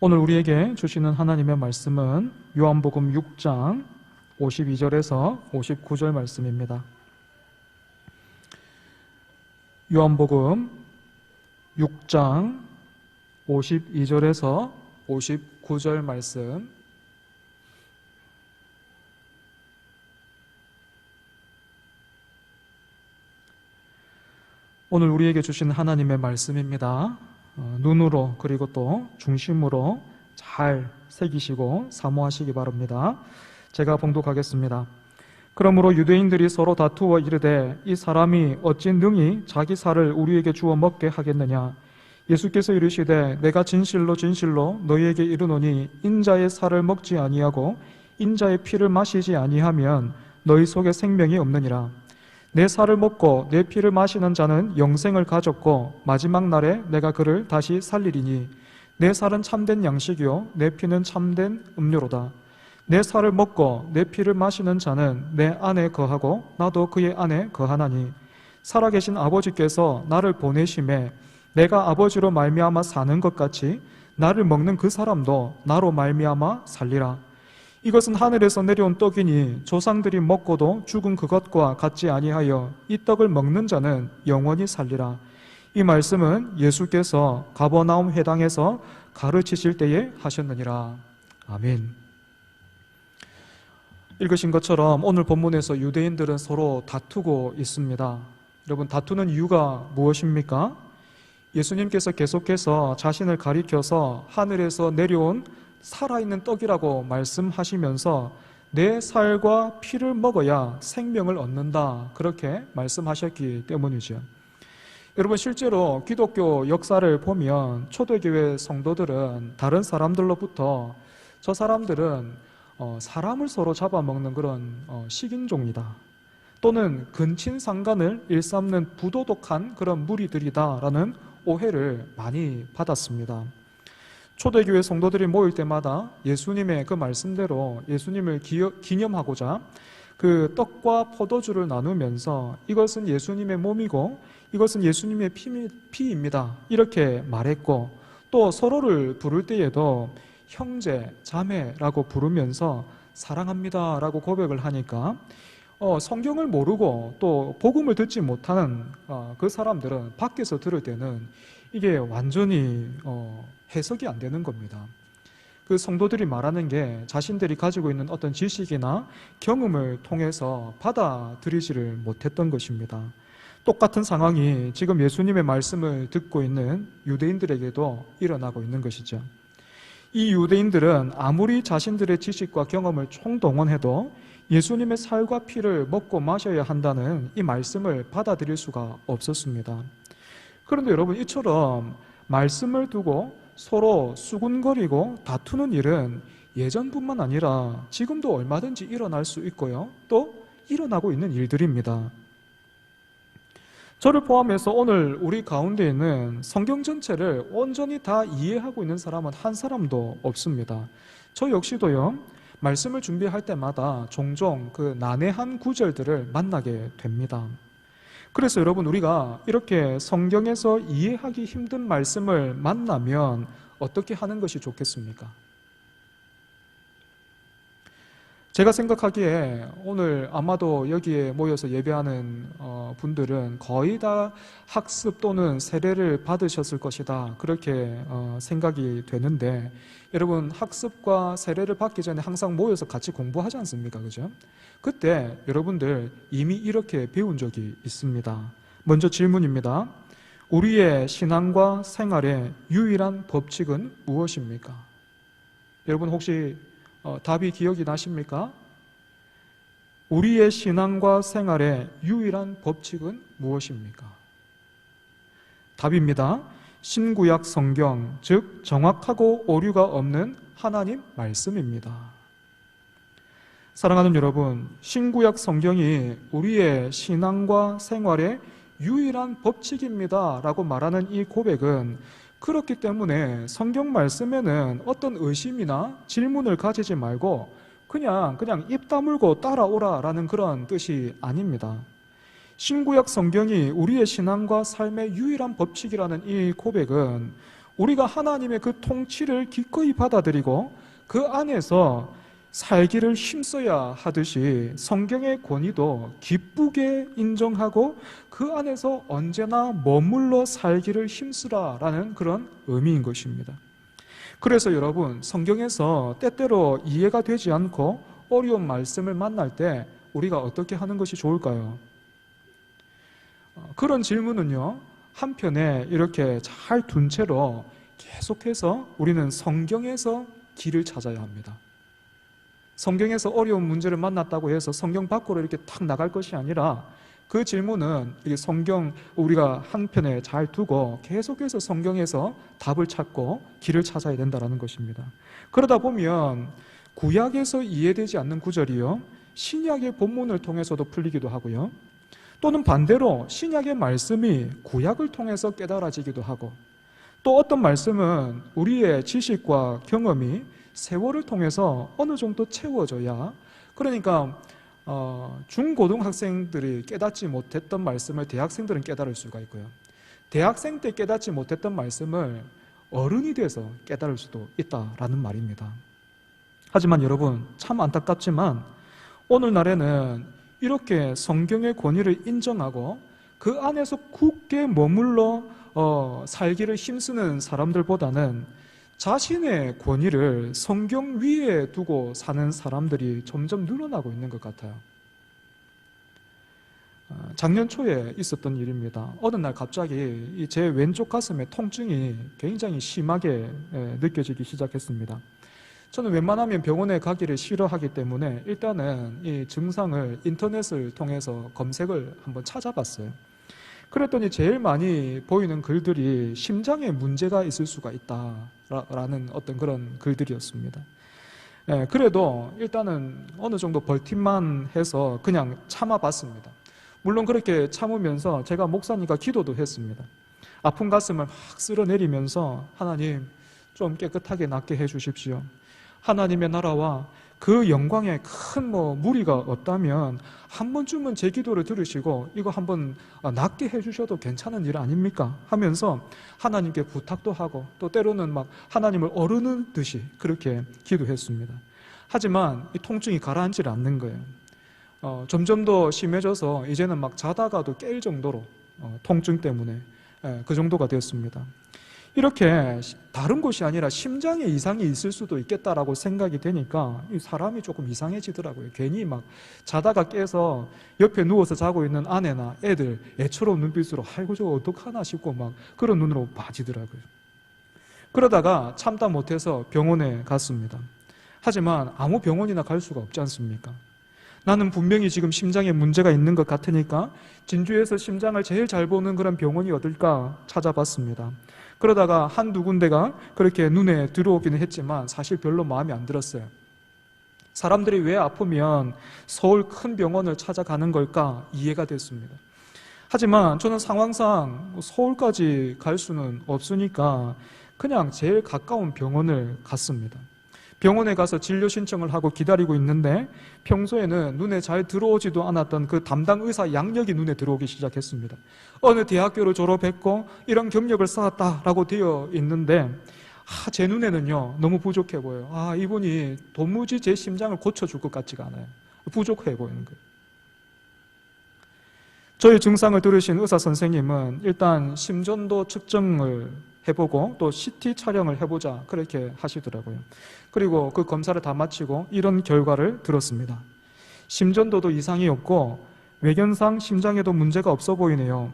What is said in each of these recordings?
오늘 우리에게 주시는 하나님의 말씀은 요한복음 6장 52절에서 59절 말씀입니다. 요한복음 6장 52절에서 59절 말씀, 오늘 우리에게 주신 하나님의 말씀입니다. 눈으로 그리고 또 중심으로 잘 새기시고 사모하시기 바랍니다. 제가 봉독하겠습니다. 그러므로 유대인들이 서로 다투어 이르되 이 사람이 어찌 능히 자기 살을 우리에게 주어 먹게 하겠느냐. 예수께서 이르시되 내가 진실로 진실로 너희에게 이르노니 인자의 살을 먹지 아니하고 인자의 피를 마시지 아니하면 너희 속에 생명이 없느니라. 내 살을 먹고 내 피를 마시는 자는 영생을 가졌고 마지막 날에 내가 그를 다시 살리리니 내 살은 참된 양식이요 내 피는 참된 음료로다. 내 살을 먹고 내 피를 마시는 자는 내 안에 거하고 나도 그의 안에 거하나니 살아계신 아버지께서 나를 보내심에 내가 아버지로 말미암아 사는 것 같이 나를 먹는 그 사람도 나로 말미암아 살리라. 이것은 하늘에서 내려온 떡이니 조상들이 먹고도 죽은 그것과 같지 아니하여 이 떡을 먹는 자는 영원히 살리라. 이 말씀은 예수께서 가버나움 회당에서 가르치실 때에 하셨느니라. 아멘. 읽으신 것처럼 오늘 본문에서 유대인들은 서로 다투고 있습니다. 여러분, 다투는 이유가 무엇입니까? 예수님께서 계속해서 자신을 가리켜서 하늘에서 내려온 살아있는 떡이라고 말씀하시면서 내 살과 피를 먹어야 생명을 얻는다, 그렇게 말씀하셨기 때문이죠. 여러분, 실제로 기독교 역사를 보면 초대교회 성도들은 다른 사람들로부터 저 사람들은 사람을 서로 잡아먹는 그런 식인종이다, 또는 근친상간을 일삼는 부도덕한 그런 무리들이다라는 오해를 많이 받았습니다. 초대교회 성도들이 모일 때마다 예수님의 그 말씀대로 예수님을 기념하고자 그 떡과 포도주를 나누면서 이것은 예수님의 몸이고 이것은 예수님의 피입니다, 이렇게 말했고, 또 서로를 부를 때에도 형제, 자매라고 부르면서 사랑합니다 라고 고백을 하니까 성경을 모르고 또 복음을 듣지 못하는 그 사람들은 밖에서 들을 때는 이게 완전히 해석이 안 되는 겁니다. 그 성도들이 말하는 게 자신들이 가지고 있는 어떤 지식이나 경험을 통해서 받아들이지를 못했던 것입니다. 똑같은 상황이 지금 예수님의 말씀을 듣고 있는 유대인들에게도 일어나고 있는 것이죠. 이 유대인들은 아무리 자신들의 지식과 경험을 총동원해도 예수님의 살과 피를 먹고 마셔야 한다는 이 말씀을 받아들일 수가 없었습니다. 그런데 여러분, 이처럼 말씀을 두고 서로 수군거리고 다투는 일은 예전뿐만 아니라 지금도 얼마든지 일어날 수 있고요, 또 일어나고 있는 일들입니다. 저를 포함해서 오늘 우리 가운데 있는 성경 전체를 온전히 다 이해하고 있는 사람은 한 사람도 없습니다. 저 역시도요, 말씀을 준비할 때마다 종종 그 난해한 구절들을 만나게 됩니다. 그래서 여러분, 우리가 이렇게 성경에서 이해하기 힘든 말씀을 만나면 어떻게 하는 것이 좋겠습니까? 제가 생각하기에 오늘 아마도 여기에 모여서 예배하는 분들은 거의 다 학습 또는 세례를 받으셨을 것이다, 그렇게 생각이 되는데, 여러분, 학습과 세례를 받기 전에 항상 모여서 같이 공부하지 않습니까? 그죠? 그때 여러분들 이미 이렇게 배운 적이 있습니다. 먼저 질문입니다. 우리의 신앙과 생활의 유일한 법칙은 무엇입니까? 여러분, 혹시 답이 기억이 나십니까? 우리의 신앙과 생활의 유일한 법칙은 무엇입니까? 답입니다. 신구약 성경, 즉 정확하고 오류가 없는 하나님 말씀입니다. 사랑하는 여러분, 신구약 성경이 우리의 신앙과 생활의 유일한 법칙입니다 라고 말하는 이 고백은 그렇기 때문에 성경 말씀에는 어떤 의심이나 질문을 가지지 말고 그냥 입 다물고 따라오라 라는 그런 뜻이 아닙니다. 신구약 성경이 우리의 신앙과 삶의 유일한 법칙이라는 이 고백은 우리가 하나님의 그 통치를 기꺼이 받아들이고 그 안에서 살기를 힘써야 하듯이 성경의 권위도 기쁘게 인정하고 그 안에서 언제나 머물러 살기를 힘쓰라라는 그런 의미인 것입니다. 그래서 여러분, 성경에서 때때로 이해가 되지 않고 어려운 말씀을 만날 때 우리가 어떻게 하는 것이 좋을까요? 그런 질문은요, 한편에 이렇게 잘 둔 채로 계속해서 우리는 성경에서 길을 찾아야 합니다. 성경에서 어려운 문제를 만났다고 해서 성경 밖으로 이렇게 탁 나갈 것이 아니라 그 질문은 성경 우리가 한편에 잘 두고 계속해서 성경에서 답을 찾고 길을 찾아야 된다는 것입니다. 그러다 보면 구약에서 이해되지 않는 구절이요, 신약의 본문을 통해서도 풀리기도 하고요, 또는 반대로 신약의 말씀이 구약을 통해서 깨달아지기도 하고, 또 어떤 말씀은 우리의 지식과 경험이 세월을 통해서 어느 정도 채워져야, 그러니까 중고등학생들이 깨닫지 못했던 말씀을 대학생들은 깨달을 수가 있고요, 대학생 때 깨닫지 못했던 말씀을 어른이 돼서 깨달을 수도 있다라는 말입니다. 하지만 여러분, 참 안타깝지만 오늘날에는 이렇게 성경의 권위를 인정하고 그 안에서 굳게 머물러 살기를 힘쓰는 사람들보다는 자신의 권위를 성경 위에 두고 사는 사람들이 점점 늘어나고 있는 것 같아요. 작년 초에 있었던 일입니다. 어느 날 갑자기 제 왼쪽 가슴에 통증이 굉장히 심하게 느껴지기 시작했습니다. 저는 웬만하면 병원에 가기를 싫어하기 때문에 일단은 이 증상을 인터넷을 통해서 검색을 한번 찾아봤어요. 그랬더니 제일 많이 보이는 글들이 심장에 문제가 있을 수가 있다라는 어떤 그런 글들이었습니다. 그래도 일단은 어느 정도 버팀만 해서 그냥 참아봤습니다. 물론 그렇게 참으면서 제가 목사님과 기도도 했습니다. 아픈 가슴을 막 쓸어내리면서 하나님 좀 깨끗하게 낫게 해주십시오. 하나님의 나라와 그 영광에 큰 무리가 없다면 한 번쯤은 제 기도를 들으시고 이거 한번 낫게 해주셔도 괜찮은 일 아닙니까? 하면서 하나님께 부탁도 하고 또 때로는 막 하나님을 어르는듯이 그렇게 기도했습니다. 하지만 이 통증이 가라앉지 않는 거예요. 점점 더 심해져서 이제는 막 자다가도 깰 정도로 통증 때문에 그 정도가 되었습니다. 이렇게 다른 곳이 아니라 심장에 이상이 있을 수도 있겠다라고 생각이 되니까 이 사람이 조금 이상해지더라고요. 괜히 막 자다가 깨서 옆에 누워서 자고 있는 아내나 애들 애처로운 눈빛으로 아이고 저거 어떡하나 싶고 막 그런 눈으로 봐지더라고요. 그러다가 참다 못해서 병원에 갔습니다. 하지만 아무 병원이나 갈 수가 없지 않습니까? 나는 분명히 지금 심장에 문제가 있는 것 같으니까 진주에서 심장을 제일 잘 보는 그런 병원이 어딜까 찾아봤습니다. 그러다가 한두 군데가 그렇게 눈에 들어오기는 했지만 사실 별로 마음에 안 들었어요. 사람들이 왜 아프면 서울 큰 병원을 찾아가는 걸까 이해가 됐습니다. 하지만 저는 상황상 서울까지 갈 수는 없으니까 그냥 제일 가까운 병원을 갔습니다. 병원에 가서 진료 신청을 하고 기다리고 있는데 평소에는 눈에 잘 들어오지도 않았던 그 담당 의사 양력이 눈에 들어오기 시작했습니다. 어느 대학교를 졸업했고 이런 경력을 쌓았다라고 되어 있는데 제 눈에는요 너무 부족해 보여요. 이분이 도무지 제 심장을 고쳐줄 것 같지가 않아요. 부족해 보이는 거예요. 저희 증상을 들으신 의사 선생님은 일단 심전도 측정을 해보고 또 CT 촬영을 해보자 그렇게 하시더라고요. 그리고 그 검사를 다 마치고 이런 결과를 들었습니다. 심전도도 이상이 없고 외견상 심장에도 문제가 없어 보이네요.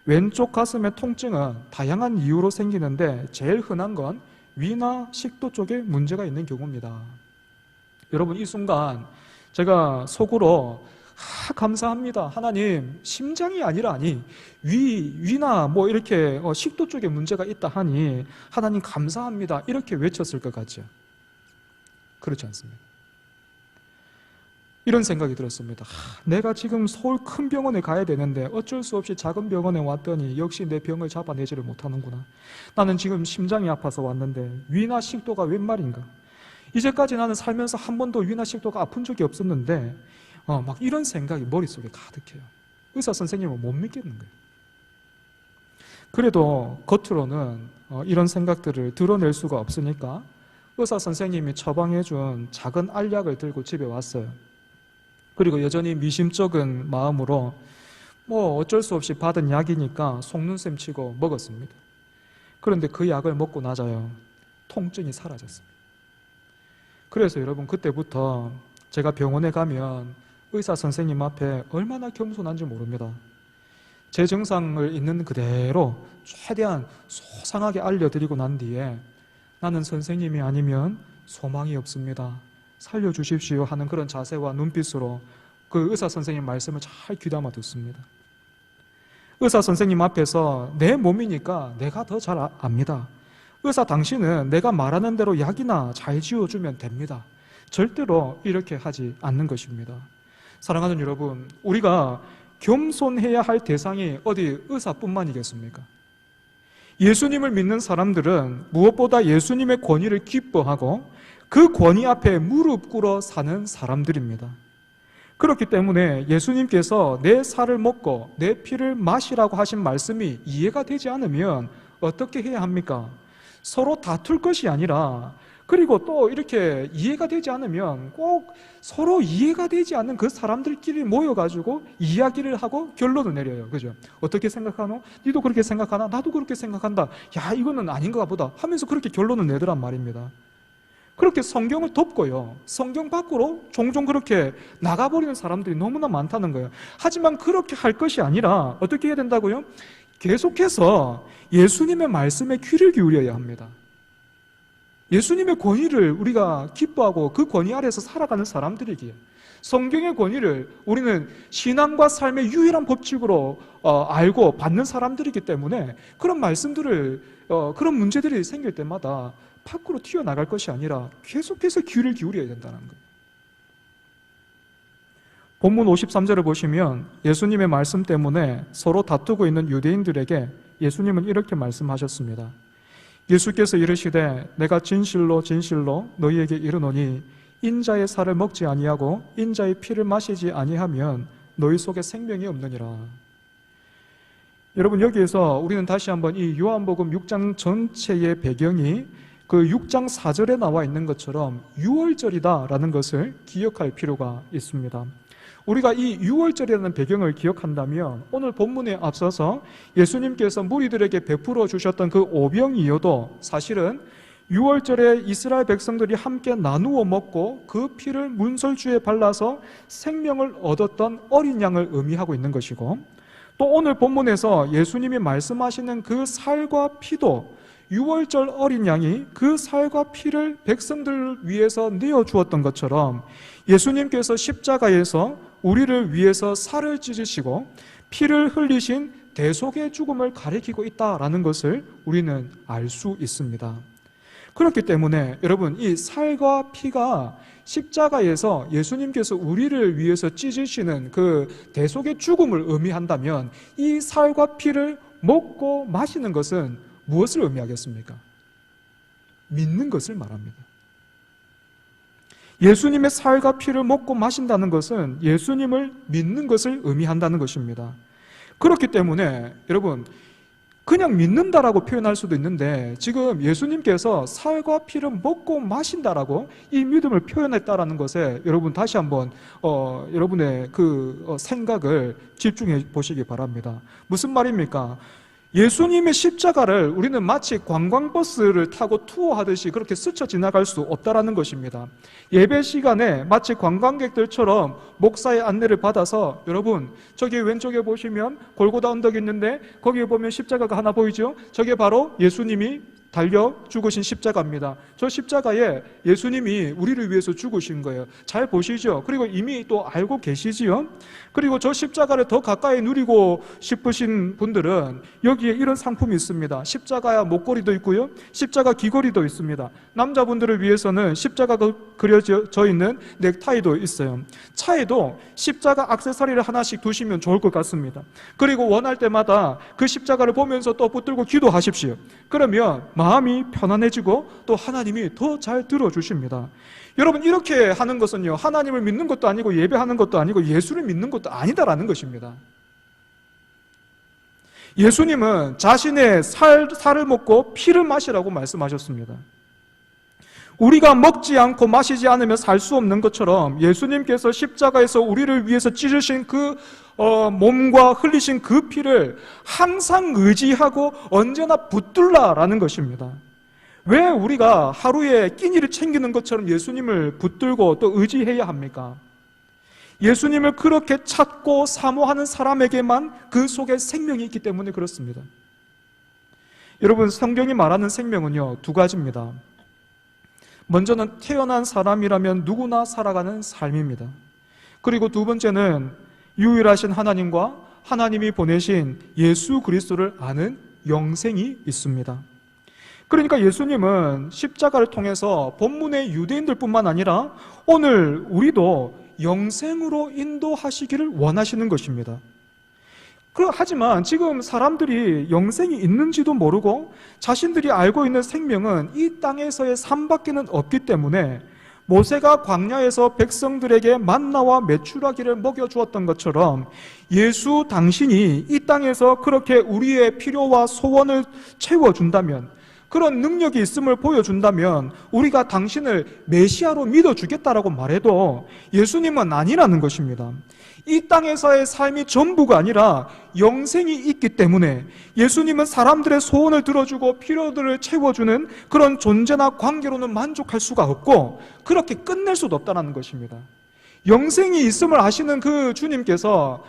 왼쪽 가슴의 통증은 다양한 이유로 생기는데 제일 흔한 건 위나 식도 쪽에 문제가 있는 경우입니다. 여러분 이 순간 제가 속으로 감사합니다. 하나님 심장이 아니라 위나 이렇게 식도 쪽에 문제가 있다 하니 하나님 감사합니다. 이렇게 외쳤을 것 같죠? 그렇지 않습니다. 이런 생각이 들었습니다. 내가 지금 서울 큰 병원에 가야 되는데 어쩔 수 없이 작은 병원에 왔더니 역시 내 병을 잡아내지를 못하는구나. 나는 지금 심장이 아파서 왔는데 위나 식도가 웬 말인가? 이제까지 나는 살면서 한 번도 위나 식도가 아픈 적이 없었는데 막 이런 생각이 머릿속에 가득해요. 의사 선생님은 못 믿겠는 거예요. 그래도 겉으로는 이런 생각들을 드러낼 수가 없으니까 의사 선생님이 처방해준 작은 알약을 들고 집에 왔어요. 그리고 여전히 미심쩍은 마음으로 어쩔 수 없이 받은 약이니까 속눈썹 치고 먹었습니다. 그런데 그 약을 먹고 나서요, 통증이 사라졌습니다. 그래서 여러분, 그때부터 제가 병원에 가면 의사 선생님 앞에 얼마나 겸손한지 모릅니다. 제 증상을 있는 그대로 최대한 소상하게 알려드리고 난 뒤에 나는 선생님이 아니면 소망이 없습니다, 살려주십시오 하는 그런 자세와 눈빛으로 그 의사 선생님 말씀을 잘 귀담아 듣습니다. 의사 선생님 앞에서 내 몸이니까 내가 더 잘 압니다. 의사 당신은 내가 말하는 대로 약이나 잘 지어주면 됩니다. 절대로 이렇게 하지 않는 것입니다. 사랑하는 여러분, 우리가 겸손해야 할 대상이 어디 의사뿐만이겠습니까? 예수님을 믿는 사람들은 무엇보다 예수님의 권위를 기뻐하고 그 권위 앞에 무릎 꿇어 사는 사람들입니다. 그렇기 때문에 예수님께서 내 살을 먹고 내 피를 마시라고 하신 말씀이 이해가 되지 않으면 어떻게 해야 합니까? 서로 다툴 것이 아니라, 그리고 또 이렇게 이해가 되지 않으면 꼭 서로 이해가 되지 않는 그 사람들끼리 모여가지고 이야기를 하고 결론을 내려요. 그죠? 어떻게 생각하노? 니도 그렇게 생각하나? 나도 그렇게 생각한다. 야, 이거는 아닌가 보다 하면서 그렇게 결론을 내더란 말입니다. 그렇게 성경을 덮고요, 성경 밖으로 종종 그렇게 나가버리는 사람들이 너무나 많다는 거예요. 하지만 그렇게 할 것이 아니라 어떻게 해야 된다고요? 계속해서 예수님의 말씀에 귀를 기울여야 합니다. 예수님의 권위를 우리가 기뻐하고 그 권위 아래에서 살아가는 사람들이기에, 성경의 권위를 우리는 신앙과 삶의 유일한 법칙으로 알고 받는 사람들이기 때문에 그런 말씀들을 그런 문제들이 생길 때마다 밖으로 튀어나갈 것이 아니라 계속해서 귀를 기울여야 된다는 거예요. 본문 53절을 보시면 예수님의 말씀 때문에 서로 다투고 있는 유대인들에게 예수님은 이렇게 말씀하셨습니다. 예수께서 이르시되 내가 진실로 진실로 너희에게 이르노니 인자의 살을 먹지 아니하고 인자의 피를 마시지 아니하면 너희 속에 생명이 없느니라. 여러분, 여기에서 우리는 다시 한번 이 요한복음 6장 전체의 배경이 그 6장 4절에 나와 있는 것처럼 유월절이다라는 것을 기억할 필요가 있습니다. 우리가 이 유월절이라는 배경을 기억한다면 오늘 본문에 앞서서 예수님께서 무리들에게 베풀어 주셨던 그 오병이어도 사실은 유월절에 이스라엘 백성들이 함께 나누어 먹고 그 피를 문설주에 발라서 생명을 얻었던 어린 양을 의미하고 있는 것이고, 또 오늘 본문에서 예수님이 말씀하시는 그 살과 피도 유월절 어린 양이 그 살과 피를 백성들을 위해서 내어주었던 것처럼 예수님께서 십자가에서 우리를 위해서 살을 찢으시고 피를 흘리신 대속의 죽음을 가리키고 있다라는 것을 우리는 알 수 있습니다. 그렇기 때문에 여러분, 이 살과 피가 십자가에서 예수님께서 우리를 위해서 찢으시는 그 대속의 죽음을 의미한다면 이 살과 피를 먹고 마시는 것은 무엇을 의미하겠습니까? 믿는 것을 말합니다. 예수님의 살과 피를 먹고 마신다는 것은 예수님을 믿는 것을 의미한다는 것입니다. 그렇기 때문에 여러분, 그냥 믿는다라고 표현할 수도 있는데 지금 예수님께서 살과 피를 먹고 마신다라고 이 믿음을 표현했다라는 것에 여러분 다시 한번 여러분의 그 생각을 집중해 보시기 바랍니다. 무슨 말입니까? 예수님의 십자가를 우리는 마치 관광버스를 타고 투어하듯이 그렇게 스쳐 지나갈 수 없다라는 것입니다. 예배 시간에 마치 관광객들처럼 목사의 안내를 받아서, 여러분 저기 왼쪽에 보시면 골고다 언덕이 있는데 거기에 보면 십자가가 하나 보이죠? 저게 바로 예수님이 달려 죽으신 십자가입니다. 저 십자가에 예수님이 우리를 위해서 죽으신 거예요. 잘 보시죠? 그리고 이미 또 알고 계시지요? 그리고 저 십자가를 더 가까이 누리고 싶으신 분들은 여기에 이런 상품이 있습니다. 십자가 목걸이도 있고요, 십자가 귀걸이도 있습니다. 남자분들을 위해서는 십자가가 그려져 있는 넥타이도 있어요. 차에도 십자가 액세서리를 하나씩 두시면 좋을 것 같습니다. 그리고 원할 때마다 그 십자가를 보면서 또 붙들고 기도하십시오. 그러면 마음이 편안해지고 또 하나님이 더 잘 들어주십니다. 여러분, 이렇게 하는 것은요, 하나님을 믿는 것도 아니고 예배하는 것도 아니고 예수를 믿는 것도 아니다라는 것입니다. 예수님은 자신의 살을 먹고 피를 마시라고 말씀하셨습니다. 우리가 먹지 않고 마시지 않으면 살 수 없는 것처럼 예수님께서 십자가에서 우리를 위해서 찢으신 그 몸과 흘리신 그 피를 항상 의지하고 언제나 붙들라라는 것입니다. 왜 우리가 하루에 끼니를 챙기는 것처럼 예수님을 붙들고 또 의지해야 합니까? 예수님을 그렇게 찾고 사모하는 사람에게만 그 속에 생명이 있기 때문에 그렇습니다. 여러분, 성경이 말하는 생명은요, 두 가지입니다. 먼저는 태어난 사람이라면 누구나 살아가는 삶입니다. 그리고 두 번째는 유일하신 하나님과 하나님이 보내신 예수 그리스도를 아는 영생이 있습니다. 그러니까 예수님은 십자가를 통해서 본문의 유대인들뿐만 아니라 오늘 우리도 영생으로 인도하시기를 원하시는 것입니다. 하지만 지금 사람들이 영생이 있는지도 모르고 자신들이 알고 있는 생명은 이 땅에서의 삶밖에는 없기 때문에 모세가 광야에서 백성들에게 만나와 메추라기를 먹여주었던 것처럼 예수 당신이 이 땅에서 그렇게 우리의 필요와 소원을 채워준다면, 그런 능력이 있음을 보여준다면 우리가 당신을 메시아로 믿어주겠다라고 말해도 예수님은 아니라는 것입니다. 이 땅에서의 삶이 전부가 아니라 영생이 있기 때문에 예수님은 사람들의 소원을 들어주고 필요들을 채워주는 그런 존재나 관계로는 만족할 수가 없고 그렇게 끝낼 수도 없다는 것입니다. 영생이 있음을 아시는 그 주님께서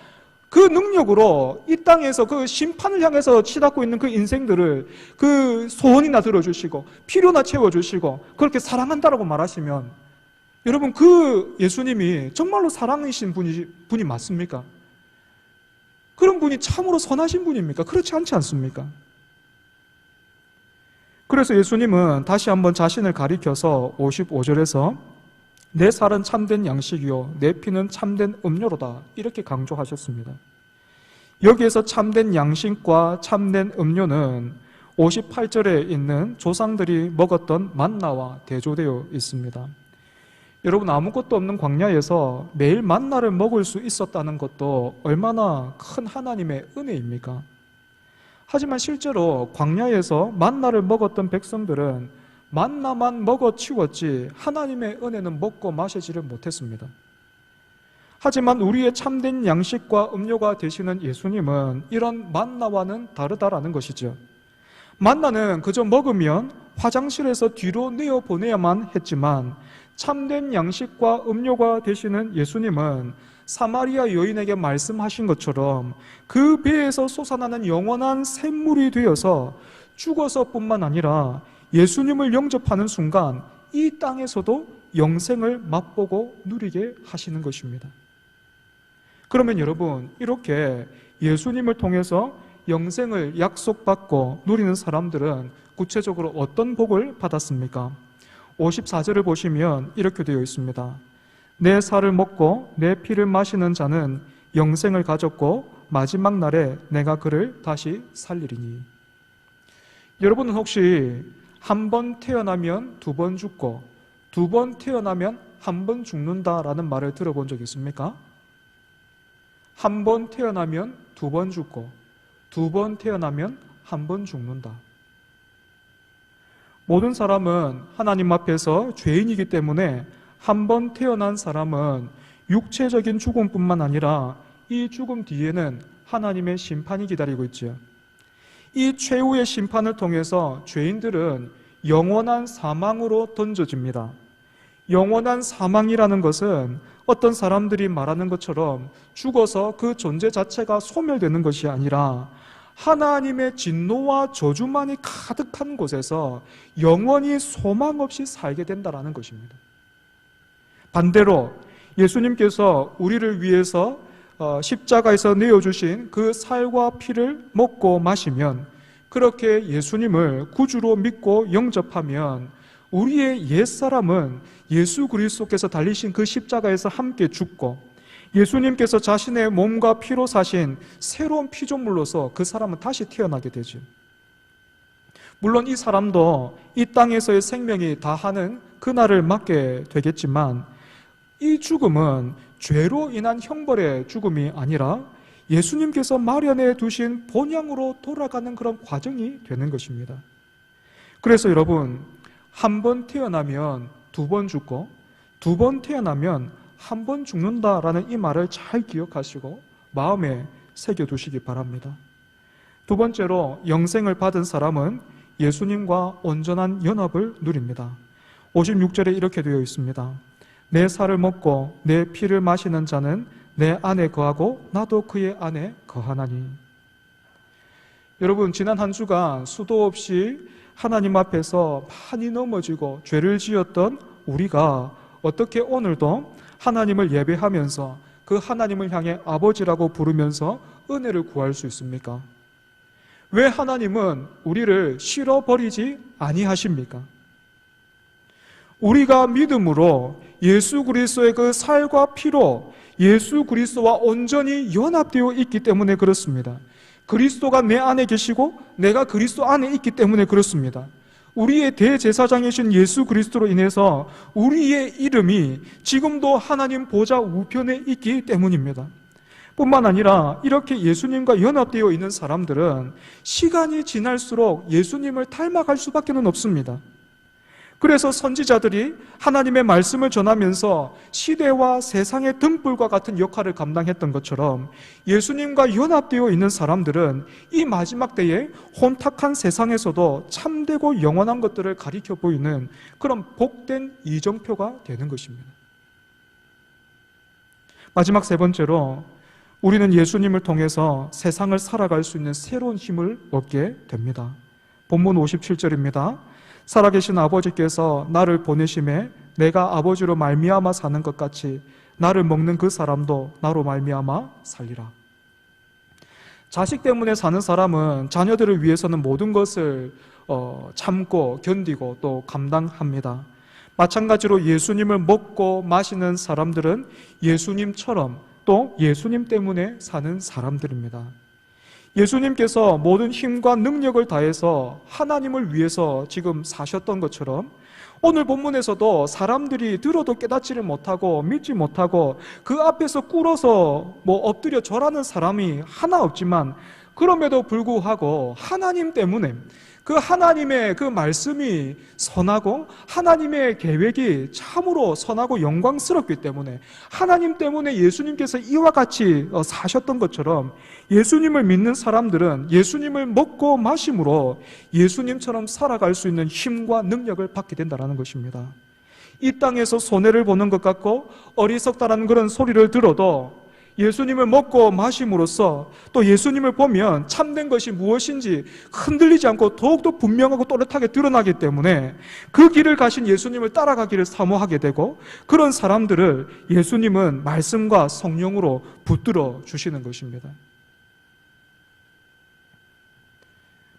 그 능력으로 이 땅에서 그 심판을 향해서 치닫고 있는 그 인생들을 그 소원이나 들어주시고 필요나 채워주시고 그렇게 사랑한다라고 말하시면, 여러분, 그 예수님이 정말로 사랑이신 분이 맞습니까? 그런 분이 참으로 선하신 분입니까? 그렇지 않지 않습니까? 그래서 예수님은 다시 한번 자신을 가리켜서 55절에서 내 살은 참된 양식이요 내 피는 참된 음료로다, 이렇게 강조하셨습니다. 여기에서 참된 양식과 참된 음료는 58절에 있는 조상들이 먹었던 만나와 대조되어 있습니다. 여러분, 아무것도 없는 광야에서 매일 만나를 먹을 수 있었다는 것도 얼마나 큰 하나님의 은혜입니까? 하지만 실제로 광야에서 만나를 먹었던 백성들은 만나만 먹어 치웠지 하나님의 은혜는 먹고 마시지를 못했습니다. 하지만 우리의 참된 양식과 음료가 되시는 예수님은 이런 만나와는 다르다라는 것이죠. 만나는 그저 먹으면 화장실에서 뒤로 내어보내야만 했지만 참된 양식과 음료가 되시는 예수님은 사마리아 여인에게 말씀하신 것처럼 그 배에서 솟아나는 영원한 샘물이 되어서 죽어서뿐만 아니라 예수님을 영접하는 순간 이 땅에서도 영생을 맛보고 누리게 하시는 것입니다. 그러면 여러분, 이렇게 예수님을 통해서 영생을 약속받고 누리는 사람들은 구체적으로 어떤 복을 받았습니까? 54절을 보시면 이렇게 되어 있습니다. 내 살을 먹고 내 피를 마시는 자는 영생을 가졌고 마지막 날에 내가 그를 다시 살리리니. 여러분은 혹시 한 번 태어나면 두 번 죽고 두 번 태어나면 한 번 죽는다라는 말을 들어본 적 있습니까? 한 번 태어나면 두 번 죽고 두 번 태어나면 한 번 죽는다. 모든 사람은 하나님 앞에서 죄인이기 때문에 한 번 태어난 사람은 육체적인 죽음뿐만 아니라 이 죽음 뒤에는 하나님의 심판이 기다리고 있죠. 이 최후의 심판을 통해서 죄인들은 영원한 사망으로 던져집니다. 영원한 사망이라는 것은 어떤 사람들이 말하는 것처럼 죽어서 그 존재 자체가 소멸되는 것이 아니라 하나님의 진노와 저주만이 가득한 곳에서 영원히 소망 없이 살게 된다는 것입니다. 반대로 예수님께서 우리를 위해서 십자가에서 내어주신 그 살과 피를 먹고 마시면, 그렇게 예수님을 구주로 믿고 영접하면 우리의 옛사람은 예수 그리스도께서 달리신 그 십자가에서 함께 죽고 예수님께서 자신의 몸과 피로 사신 새로운 피조물로서 그 사람은 다시 태어나게 되죠. 물론 이 사람도 이 땅에서의 생명이 다하는 그날을 맞게 되겠지만 이 죽음은 죄로 인한 형벌의 죽음이 아니라 예수님께서 마련해 두신 본향으로 돌아가는 그런 과정이 되는 것입니다. 그래서 여러분, 한 번 태어나면 두 번 죽고 두 번 태어나면 한 번 죽는다라는 이 말을 잘 기억하시고 마음에 새겨두시기 바랍니다. 두 번째로, 영생을 받은 사람은 예수님과 온전한 연합을 누립니다. 56절에 이렇게 되어 있습니다. 내 살을 먹고 내 피를 마시는 자는 내 안에 거하고 나도 그의 안에 거하나니. 여러분, 지난 한 주간 수도 없이 하나님 앞에서 많이 넘어지고 죄를 지었던 우리가 어떻게 오늘도 하나님을 예배하면서 그 하나님을 향해 아버지라고 부르면서 은혜를 구할 수 있습니까? 왜 하나님은 우리를 싫어버리지 아니하십니까? 우리가 믿음으로 예수 그리스도의 그 살과 피로 예수 그리스도와 온전히 연합되어 있기 때문에 그렇습니다. 그리스도가 내 안에 계시고 내가 그리스도 안에 있기 때문에 그렇습니다. 우리의 대제사장이신 예수 그리스도로 인해서 우리의 이름이 지금도 하나님 보좌 우편에 있기 때문입니다. 뿐만 아니라 이렇게 예수님과 연합되어 있는 사람들은 시간이 지날수록 예수님을 닮아갈 수밖에 없습니다. 그래서 선지자들이 하나님의 말씀을 전하면서 시대와 세상의 등불과 같은 역할을 감당했던 것처럼 예수님과 연합되어 있는 사람들은 이 마지막 때에 혼탁한 세상에서도 참되고 영원한 것들을 가리켜 보이는 그런 복된 이정표가 되는 것입니다. 마지막 세 번째로, 우리는 예수님을 통해서 세상을 살아갈 수 있는 새로운 힘을 얻게 됩니다. 본문 57절입니다. 살아계신 아버지께서 나를 보내심에 내가 아버지로 말미암아 사는 것 같이 나를 먹는 그 사람도 나로 말미암아 살리라. 자식 때문에 사는 사람은 자녀들을 위해서는 모든 것을 참고 견디고 또 감당합니다. 마찬가지로 예수님을 먹고 마시는 사람들은 예수님처럼 또 예수님 때문에 사는 사람들입니다. 예수님께서 모든 힘과 능력을 다해서 하나님을 위해서 지금 사셨던 것처럼 오늘 본문에서도 사람들이 들어도 깨닫지를 못하고 믿지 못하고 그 앞에서 꿇어서 엎드려 절하는 사람이 하나 없지만 그럼에도 불구하고 하나님 때문에 그 하나님의 그 말씀이 선하고 하나님의 계획이 참으로 선하고 영광스럽기 때문에 하나님 때문에 예수님께서 이와 같이 사셨던 것처럼 예수님을 믿는 사람들은 예수님을 먹고 마심으로 예수님처럼 살아갈 수 있는 힘과 능력을 받게 된다는 것입니다. 이 땅에서 손해를 보는 것 같고 어리석다라는 그런 소리를 들어도 예수님을 먹고 마심으로써 또 예수님을 보면 참된 것이 무엇인지 흔들리지 않고 더욱더 분명하고 또렷하게 드러나기 때문에 그 길을 가신 예수님을 따라가기를 사모하게 되고 그런 사람들을 예수님은 말씀과 성령으로 붙들어 주시는 것입니다.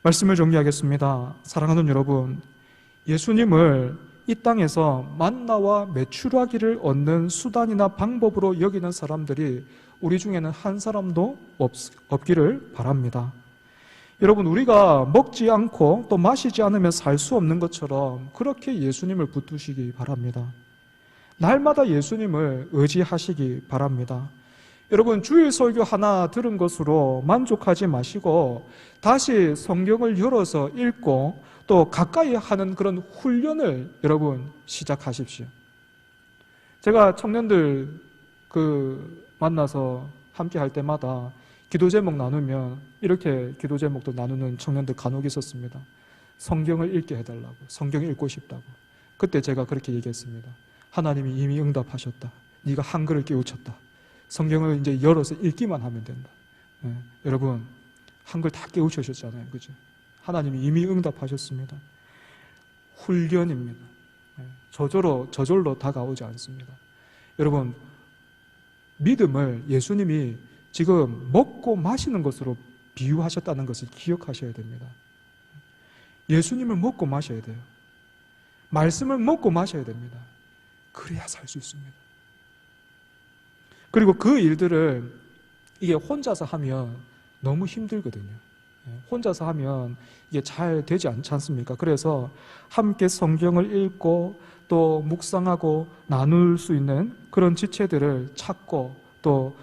말씀을 정리하겠습니다. 사랑하는 여러분, 예수님을 이 땅에서 만나와 메추라기를 얻는 수단이나 방법으로 여기는 사람들이 우리 중에는 한 사람도 없기를 바랍니다. 여러분, 우리가 먹지 않고 또 마시지 않으면 살 수 없는 것처럼 그렇게 예수님을 붙드시기 바랍니다. 날마다 예수님을 의지하시기 바랍니다. 여러분, 주일 설교 하나 들은 것으로 만족하지 마시고 다시 성경을 열어서 읽고 또 가까이 하는 그런 훈련을 여러분 시작하십시오. 제가 청년들 만나서 함께 할 때마다 기도 제목 나누면 이렇게 기도 제목도 나누는 청년들 간혹 있었습니다. 성경을 읽게 해달라고, 성경 읽고 싶다고. 그때 제가 그렇게 얘기했습니다. 하나님이 이미 응답하셨다. 네가 한글을 깨우쳤다. 성경을 이제 열어서 읽기만 하면 된다. 여러분, 한글 다 깨우치셨잖아요, 그죠? 하나님이 이미 응답하셨습니다. 훈련입니다. 저절로 다가오지 않습니다. 여러분, 믿음을 예수님이 지금 먹고 마시는 것으로 비유하셨다는 것을 기억하셔야 됩니다. 예수님을 먹고 마셔야 돼요. 말씀을 먹고 마셔야 됩니다. 그래야 살 수 있습니다. 그리고 그 일들을 이게 혼자서 하면 너무 힘들거든요. 혼자서 하면 이게 잘 되지 않지 않습니까? 그래서 함께 성경을 읽고 또 묵상하고 나눌 수 있는 그런 지체들을 찾고 또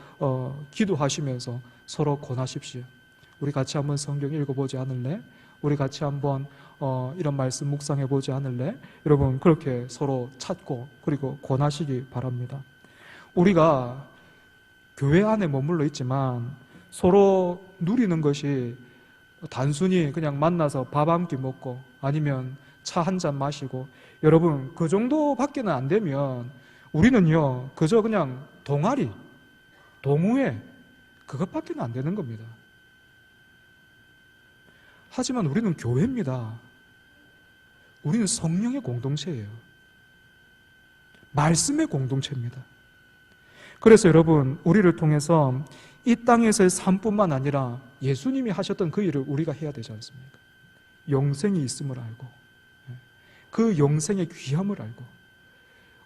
기도하시면서 서로 권하십시오. 우리 같이 한번 성경 읽어보지 않을래? 우리 같이 한번 이런 말씀 묵상해보지 않을래? 여러분, 그렇게 서로 찾고 그리고 권하시기 바랍니다. 우리가 교회 안에 머물러 있지만 서로 누리는 것이 단순히 그냥 만나서 밥 한 끼 먹고 아니면 차 한 잔 마시고, 여러분 그 정도밖에는 안 되면 우리는요 그저 그냥 동아리, 동호회 그것밖에는 안 되는 겁니다. 하지만 우리는 교회입니다. 우리는 성령의 공동체예요. 말씀의 공동체입니다. 그래서 여러분, 우리를 통해서 이 땅에서의 삶뿐만 아니라 예수님이 하셨던 그 일을 우리가 해야 되지 않습니까? 영생이 있음을 알고, 그 영생의 귀함을 알고,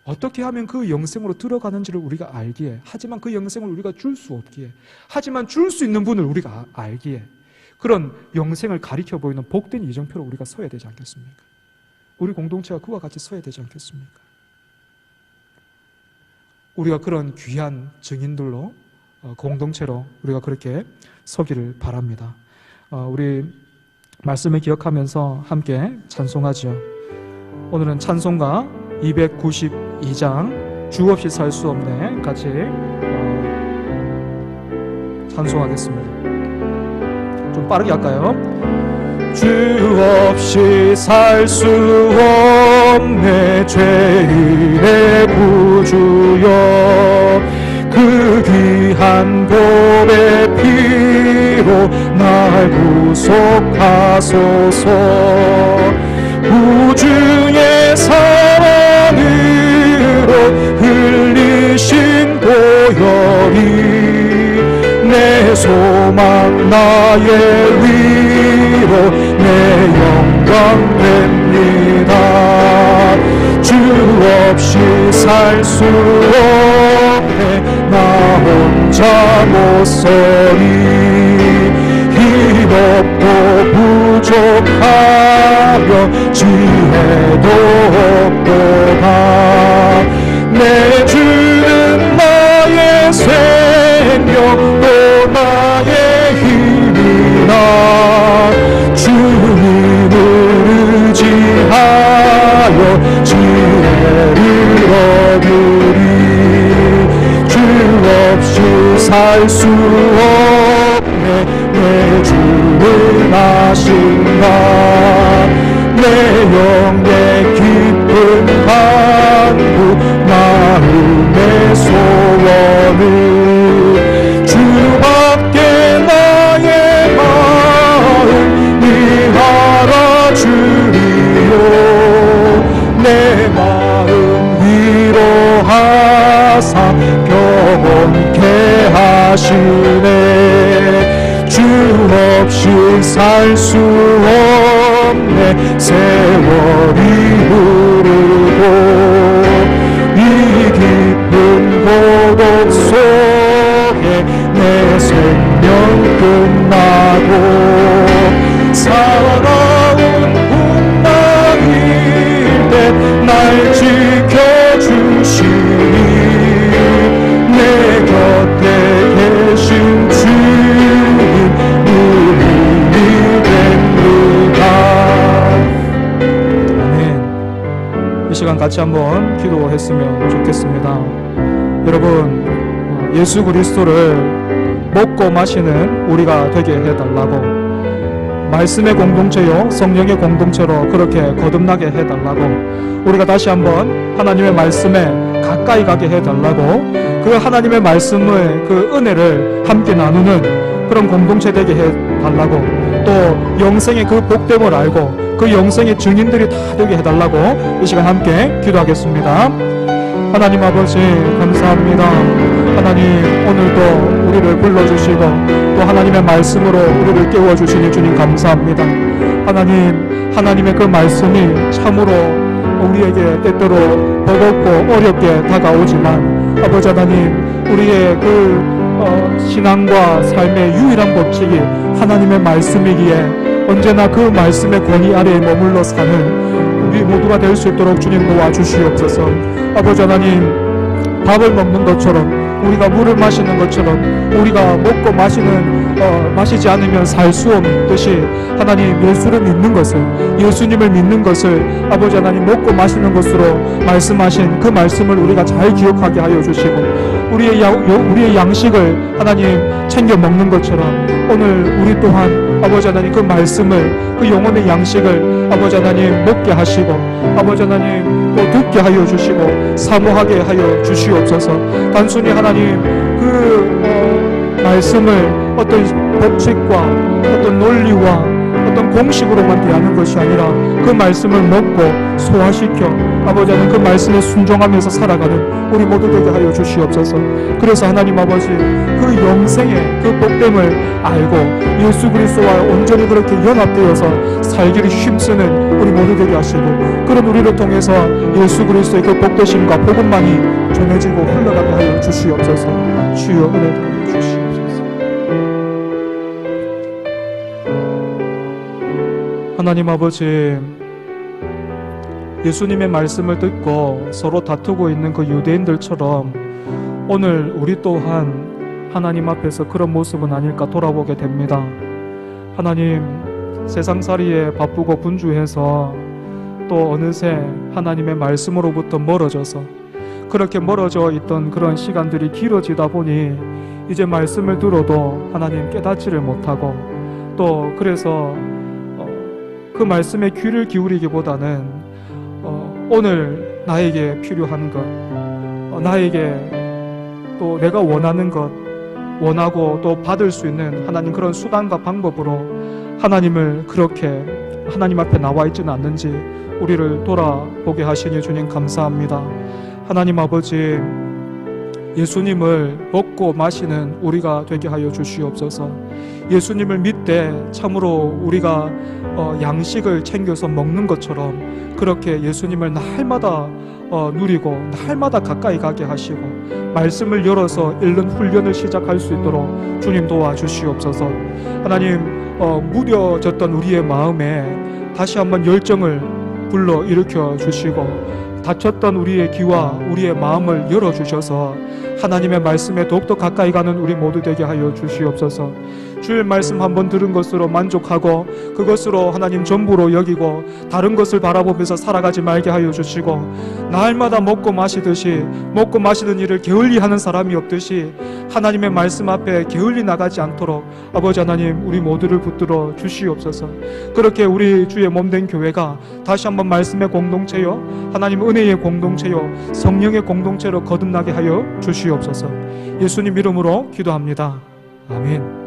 어떻게 하면 그 영생으로 들어가는지를 우리가 알기에, 하지만 그 영생을 우리가 줄 수 없기에, 하지만 줄 수 있는 분을 우리가 알기에, 그런 영생을 가리켜 보이는 복된 이정표로 우리가 서야 되지 않겠습니까? 우리 공동체가 그와 같이 서야 되지 않겠습니까? 우리가 그런 귀한 증인들로, 공동체로 우리가 그렇게 서기를 바랍니다. 우리 말씀을 기억하면서 함께 찬송하죠. 오늘은 찬송가 292장 주 없이 살 수 없네 같이 찬송하겠습니다. 좀 빠르게 할까요? 주 없이 살 수 없네 죄인의 구주여, 그 귀한 보배 피로 날 구속하소서. 우주의 사랑으로 흘리신 보혈이 내 소망 나의 위로 내 영광 됩니다. 주 없이 살 수 없네 나 혼자 못 서리. 힘없고 부족하며 지혜도 없도다. 내 주는 나의 생명 또 나의 힘이라. 주님을 의지하여 지혜를 얻으리. 주 없이 살 수 없네 내 주를 아신다. 내 영의 깊은 간구 마음의 소원을 주밖에 나의 마음 니 알아주리요. 내 마음 위로하사 평온케 하시네. 주 없이 살 수 없네 세월이 흐르고 이 깊은 고독 속에 내 생명 끝나고 살아온 풍랑일 때 날 지켜주시니 내 곁에 계신 주님 우리 됩니다. 아멘. 이 시간 같이 한번 기도했으면 좋겠습니다. 여러분, 예수 그리스도를 먹고 마시는 우리가 되게 해달라고, 말씀의 공동체요 성령의 공동체로 그렇게 거듭나게 해달라고, 우리가 다시 한번 하나님의 말씀에 가까이 가게 해달라고, 그 하나님의 말씀의 그 은혜를 함께 나누는 그런 공동체 되게 해달라고, 또 영생의 그 복됨을 알고 그 영생의 증인들이 다 되게 해달라고 이 시간 함께 기도하겠습니다. 하나님 아버지 감사합니다. 하나님 오늘도 우리를 불러주시고 또 하나님의 말씀으로 우리를 깨워주시니 주님 감사합니다. 하나님의 그 말씀이 참으로 우리에게 때때로 버겁고 어렵게 다가오지만 아버지 하나님, 우리의 그 신앙과 삶의 유일한 법칙이 하나님의 말씀이기에 언제나 그 말씀의 권위 아래에 머물러 사는 우리 모두가 될 수 있도록 주님 도와주시옵소서. 아버지 하나님, 밥을 먹는 것처럼 우리가 물을 마시는 것처럼 우리가 먹고 마시지 않으면 살 수 없듯이 하나님 예수를 믿는 것을, 예수님을 믿는 것을 아버지 하나님 먹고 마시는 것으로 말씀하신 그 말씀을 우리가 잘 기억하게 하여 주시고, 우리의 양식을 하나님 챙겨 먹는 것처럼 오늘 우리 또한 아버지 하나님 그 말씀을, 그 영혼의 양식을 아버지 하나님 먹게 하시고, 아버지 하나님 또 듣게 하여 주시고 사모하게 하여 주시옵소서. 단순히 하나님 그 말씀을 어떤 법칙과 어떤 논리와 어떤 공식으로만 대하는 것이 아니라 그 말씀을 먹고 소화시켜 아버지 하나님 그 말씀에 순종하면서 살아가는 우리 모두 되게 하여 주시옵소서. 그래서 하나님 아버지 그 영생의 그 복됨을 알고 예수 그리스도와 온전히 그렇게 연합되어서 살기를 힘쓰는 우리 모두 되게 하시고, 그런 우리를 통해서 예수 그리스도의 그 복되심과 복음만이 전해지고 흘러가게 하여 주시옵소서. 주여 은혜 베풀어 주시옵소서. 하나님 아버지, 예수님의 말씀을 듣고 서로 다투고 있는 그 유대인들처럼 오늘 우리 또한 하나님 앞에서 그런 모습은 아닐까 돌아보게 됩니다. 하나님, 세상살이에 바쁘고 분주해서 또 어느새 하나님의 말씀으로부터 멀어져서 그렇게 멀어져 있던 그런 시간들이 길어지다 보니 이제 말씀을 들어도 하나님 깨닫지를 못하고, 또 그래서 그 말씀에 귀를 기울이기보다는 오늘 나에게 필요한 것, 나에게 또 내가 원하는 것, 원하고 또 받을 수 있는 하나님 그런 수단과 방법으로 하나님을 그렇게 하나님 앞에 나와 있지는 않는지 우리를 돌아보게 하시니 주님 감사합니다. 하나님 아버지, 예수님을 먹고 마시는 우리가 되게 하여 주시옵소서. 예수님을 믿되 참으로 우리가 양식을 챙겨서 먹는 것처럼 그렇게 예수님을 날마다 누리고 날마다 가까이 가게 하시고 말씀을 열어서 읽는 훈련을 시작할 수 있도록 주님 도와주시옵소서. 하나님, 무뎌졌던 우리의 마음에 다시 한번 열정을 불러 일으켜 주시고 닫혔던 우리의 귀와 우리의 마음을 열어주셔서 하나님의 말씀에 더욱더 가까이 가는 우리 모두 되게 하여 주시옵소서. 주의 말씀 한번 들은 것으로 만족하고 그것으로 하나님 전부로 여기고 다른 것을 바라보면서 살아가지 말게 하여 주시고, 날마다 먹고 마시던 일을 게을리하는 사람이 없듯이 하나님의 말씀 앞에 게을리 나가지 않도록 아버지 하나님 우리 모두를 붙들어 주시옵소서. 그렇게 우리 주의 몸된 교회가 다시 한번 말씀의 공동체요, 하나님 은혜의 공동체요, 성령의 공동체로 거듭나게 하여 주시옵소서. 예수님 이름으로 기도합니다. 아멘.